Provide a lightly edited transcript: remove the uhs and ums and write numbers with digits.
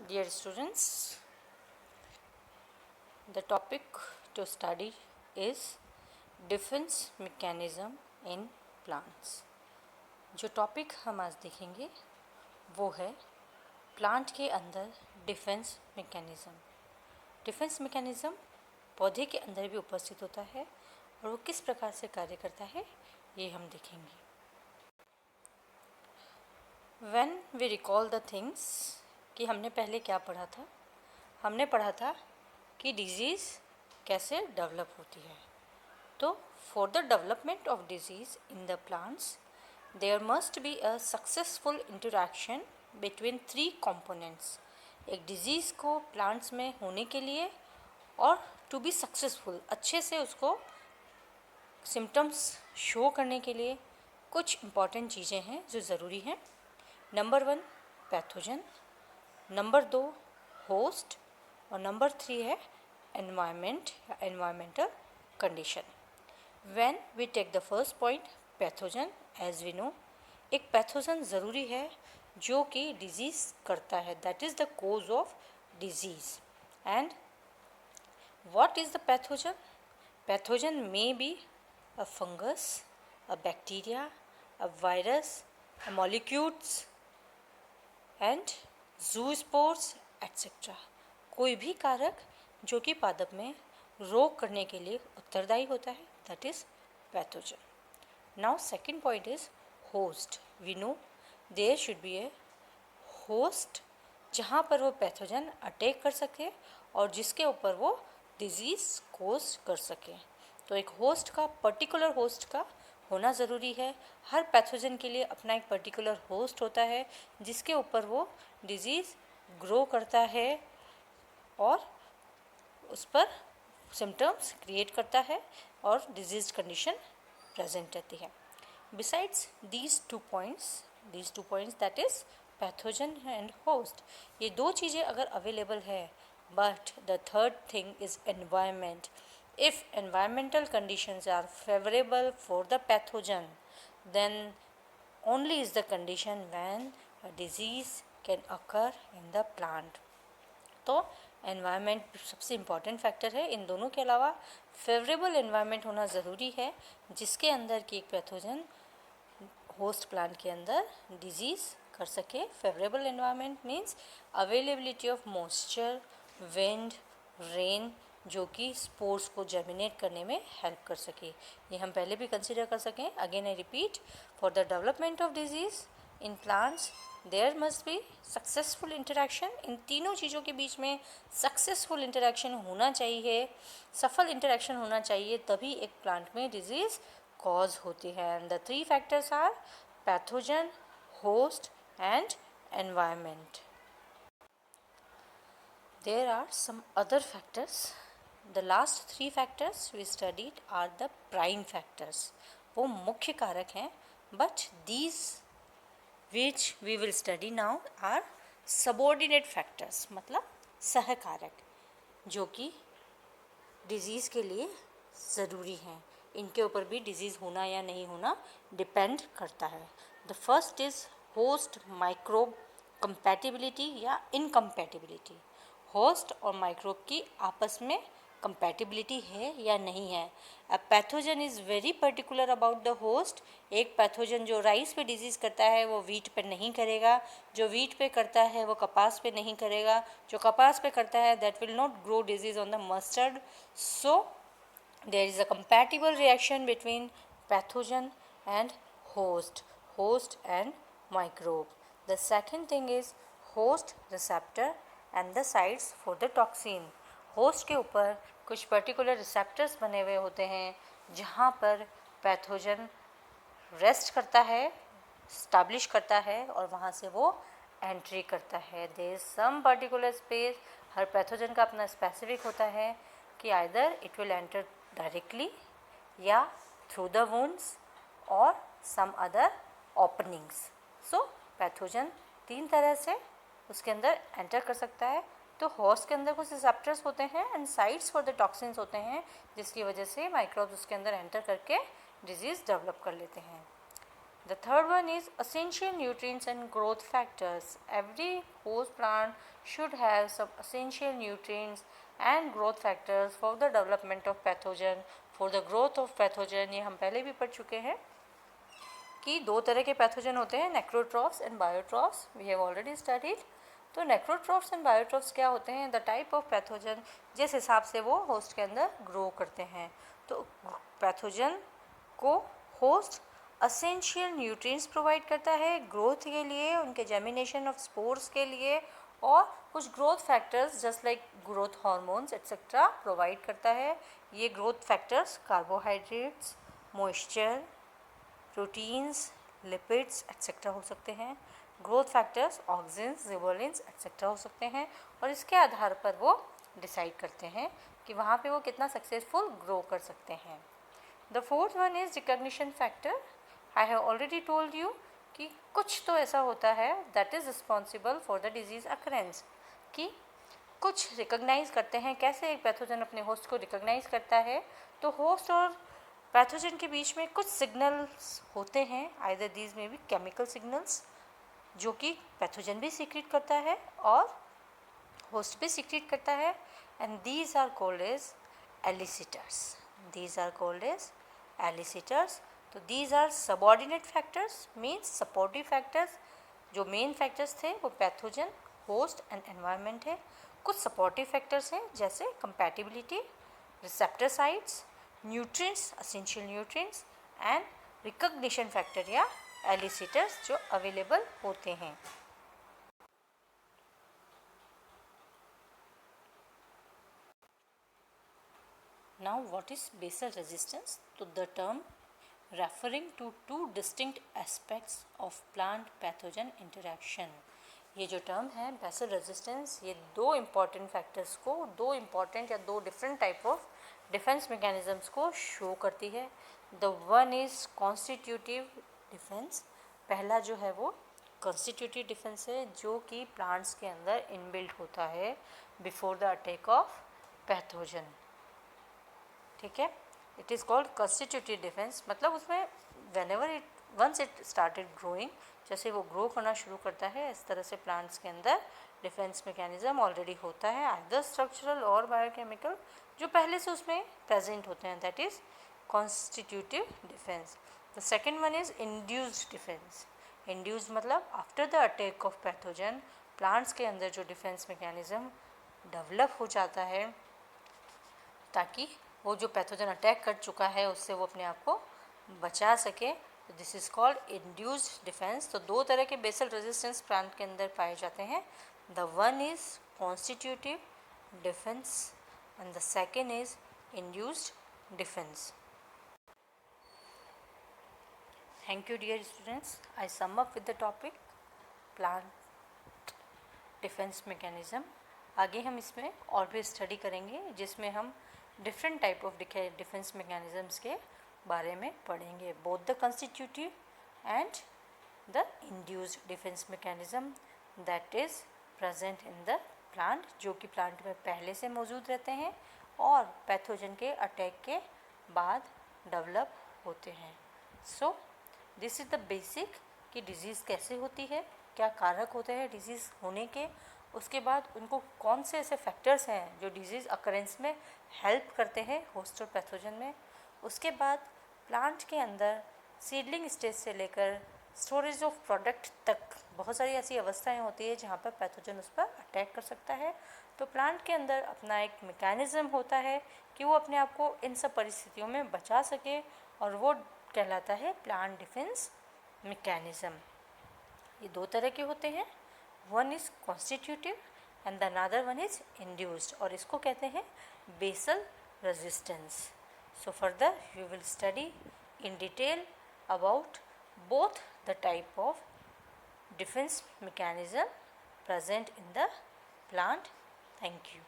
Dear students, the topic to study is defense mechanism in plants. जो topic हम आज देखेंगे वो है प्लांट के अंदर डिफेंस मैकेनिज़्म. डिफेंस मैकेनिज़्म पौधे के अंदर भी उपस्थित होता है और वो किस प्रकार से कार्य करता है ये हम देखेंगे. When we recall the things कि हमने पहले क्या पढ़ा था. हमने पढ़ा था कि डिजीज़ कैसे डेवलप होती है. तो for the development of disease in the plants there must be a successful interaction between 3 components. एक डिजीज़ को प्लांट्स में होने के लिए और टू बी सक्सेसफुल अच्छे से उसको सिम्टम्स शो करने के लिए कुछ इम्पॉर्टेंट चीज़ें हैं जो ज़रूरी हैं. नंबर 1 पैथोजन, नंबर 2 होस्ट और नंबर 3 है एनवायरनमेंट या environmental condition. When we take the first point pathogen, as we know एक पैथोजन ज़रूरी है जो कि डिजीज़ करता है, that is the cause of disease. And what is the pathogen? Pathogen may be a fungus, a bacteria, a virus, a molecules and zoospores etc. कोई भी कारक जो कि पादप में रोग करने के लिए उत्तरदायी होता है, that is pathogen. Now second point is host. We know there should be a host जहाँ पर वो पैथोजन अटैक कर सके और जिसके ऊपर वो डिजीज़ कोज कर सके. तो एक होस्ट का पर्टिकुलर होस्ट का होना ज़रूरी है. हर पैथोजन के लिए अपना एक पर्टिकुलर होस्ट होता है जिसके ऊपर वो डिजीज़ ग्रो करता है और उस पर सिम्टम्स क्रिएट करता है और डिजीज़ कंडीशन प्रेजेंट रहती है. Besides these two points that is pathogen and host, ये दो चीज़ें अगर अवेलेबल है, but the third thing is environment. If environmental conditions are favorable for the pathogen, then only is the condition when a disease can occur in the plant. तो environment सबसे important factor है. इन दोनों के अलावा favorable environment होना ज़रूरी है जिसके अंदर की एक पैथोजन होस्ट प्लांट के अंदर डिजीज़ कर सके. favorable environment means availability of moisture, wind, rain जो कि स्पोर्स को जर्मिनेट करने में हेल्प कर सके. ये हम पहले भी कंसिडर कर सकें. Again I repeat, for the development of disease in plants there must be successful interaction. इन तीनों चीज़ों के बीच में सक्सेसफुल इंटरेक्शन होना चाहिए, सफल इंटरेक्शन होना चाहिए, तभी एक प्लांट में डिजीज़ कॉज होती है. And the 3 factors are pathogen, host and environment. There are some other factors. The last 3 factors we studied are the prime factors. वो मुख्य कारक हैं, but these which we will study now are subordinate factors, मतलब सहकारक जो कि disease के लिए ज़रूरी हैं. इनके ऊपर भी डिजीज़ होना या नहीं होना डिपेंड करता है. The first is host microbe compatibility या इनकम्पैटिबिलिटी. होस्ट और माइक्रोब की आपस में कंपैटिबिलिटी है या नहीं है. A pathogen is very particular about the host. एक पैथोजन जो राइस पे डिजीज़ करता है वो वीट पे नहीं करेगा, जो वीट पे करता है वो कपास पे नहीं करेगा, जो कपास पे करता है that will not grow disease on the mustard. So there is a compatible reaction between pathogen and host and microbe. The second thing is host receptor and the sites for the toxin. Host के ऊपर कुछ particular receptors बने हुए होते हैं जहाँ पर pathogen rest करता है, स्टैब्लिश करता है और वहाँ से वो एंट्री करता है. There is some particular space. हर पैथोजन का अपना स्पेसिफिक होता है कि either it will enter directly या थ्रू द वुंड्स और some other openings. So pathogen 3 तरह से उसके अंदर एंटर कर सकता है. तो होस्ट के अंदर कुछ रिसेप्टर्स होते हैं and sites for the toxins होते हैं जिसकी वजह से माइक्रोब्स उसके अंदर एंटर करके डिजीज़ डेवलप कर लेते हैं. The third one is essential nutrients and growth factors. Every host plant should have some essential nutrients and growth factors for the development of pathogen, for the growth of pathogen. ये हम पहले भी पढ़ चुके हैं कि दो तरह के पैथोजन होते हैं, necrotrophs and biotrophs. We have already studied. तो नेक्रोट्रॉफ्स एंड बायोट्रॉफ्स क्या होते हैं? द टाइप ऑफ पैथोजन जिस हिसाब से वो होस्ट के अंदर ग्रो करते हैं. तो पैथोजन को होस्ट असेंशियल न्यूट्रिएंट्स प्रोवाइड करता है ग्रोथ के लिए, उनके जेमिनेशन ऑफ स्पोर्स के लिए, और कुछ growth factors just like growth hormones etcetera provide करता है. ये growth factors carbohydrates, moisture, proteins, lipids etcetera हो सकते हैं. ग्रोथ फैक्टर्स ऑक्सिन्स, जिबोलिन्स एक्सेट्रा हो सकते हैं, और इसके आधार पर वो डिसाइड करते हैं कि वहाँ पे वो कितना सक्सेसफुल ग्रो कर सकते हैं. The fourth one is recognition factor. I have already told you कि कुछ तो ऐसा होता है that is responsible for the disease occurrence, कि कुछ रिकग्नाइज करते हैं. कैसे एक पैथोजन अपने होस्ट को रिकग्नाइज करता है? तो होस्ट और पैथोजन के बीच में कुछ सिग्नल्स होते हैं. आइदर दीज में भी केमिकल सिग्नल्स जो कि पैथोजन भी सीक्रेट करता है और होस्ट भी सीक्रेट करता है, and these are called as elicitors. These are called as elicitors. तो these are subordinate factors, means supportive factors. जो मेन फैक्टर्स थे वो पैथोजन, होस्ट एंड एनवायरनमेंट है. कुछ सपोर्टिव फैक्टर्स हैं जैसे compatibility, receptor sites, nutrients, essential nutrients, and recognition factor या एलिसिटर्स जो अवेलेबल होते हैं. Now what is basal resistance? तो the term referring to two distinct aspects of plant pathogen interaction. ये जो टर्म है बेसल रेजिस्टेंस, ये दो इम्पॉर्टेंट फैक्टर्स को, दो इम्पॉर्टेंट या दो different type of defence mechanisms को शो करती है. The one is constitutive defence. पहला जो है वो कॉन्स्टिट्यूटिव डिफेंस है जो कि प्लांट्स के अंदर इनबिल्ट होता है before the attack of pathogen. ठीक है, it is called constitutive defence. मतलब उसमें whenever it once it started growing, जैसे वो ग्रो करना शुरू करता है, इस तरह से प्लांट्स के अंदर डिफेंस मैकेनिज्म ऑलरेडी होता है, आइदर स्ट्रक्चरल और बायोकेमिकल, जो पहले से उसमें प्रेजेंट होते हैं. That is constitutive defence. The second one is induced defence. Induced मतलब after the attack of pathogen plants के अंदर जो डिफेंस मैकेनिज्म डेवलप हो जाता है ताकि वो जो पैथोजन अटैक कर चुका है उससे वो अपने आप को बचा सके. This is called induced defence. तो दो तरह के बेसल रेजिस्टेंस प्लांट के अंदर पाए जाते हैं. The one is constitutive defence and the second is induced defence. Thank you dear students. I sum up with the topic plant defence mechanism. आगे हम इसमें और भी स्टडी करेंगे जिसमें हम different type of defence mechanisms के बारे में पढ़ेंगे, both the constitutive and the induced defence mechanism that is present in the plant, जो कि प्लांट में पहले से मौजूद रहते हैं और पैथोजन के अटैक के बाद डेवलप होते हैं. So this is the basic कि डिजीज़ कैसे होती है, क्या कारक होते हैं डिजीज़ होने के, उसके बाद उनको कौन से ऐसे फैक्टर्स हैं जो डिजीज़ अकरेंस में हेल्प करते हैं होस्ट और पैथोजन में. उसके बाद प्लांट के अंदर सीडलिंग स्टेज से लेकर स्टोरेज ऑफ प्रोडक्ट तक बहुत सारी ऐसी अवस्थाएं होती है जहाँ पर पैथोजन उस पर अटैक कर सकता है. तो प्लांट के अंदर अपना एक मैकेनिज़्म होता है कि वो अपने आप को इन सब परिस्थितियों में बचा सके, और वो कहलाता है प्लांट डिफेंस मैकेनिज़्म. ये दो तरह के होते हैं, one is constitutive and the another one is induced, और इसको कहते हैं basal resistance. So further you will study in detail about both the type of defense mechanism present in the plant. Thank you.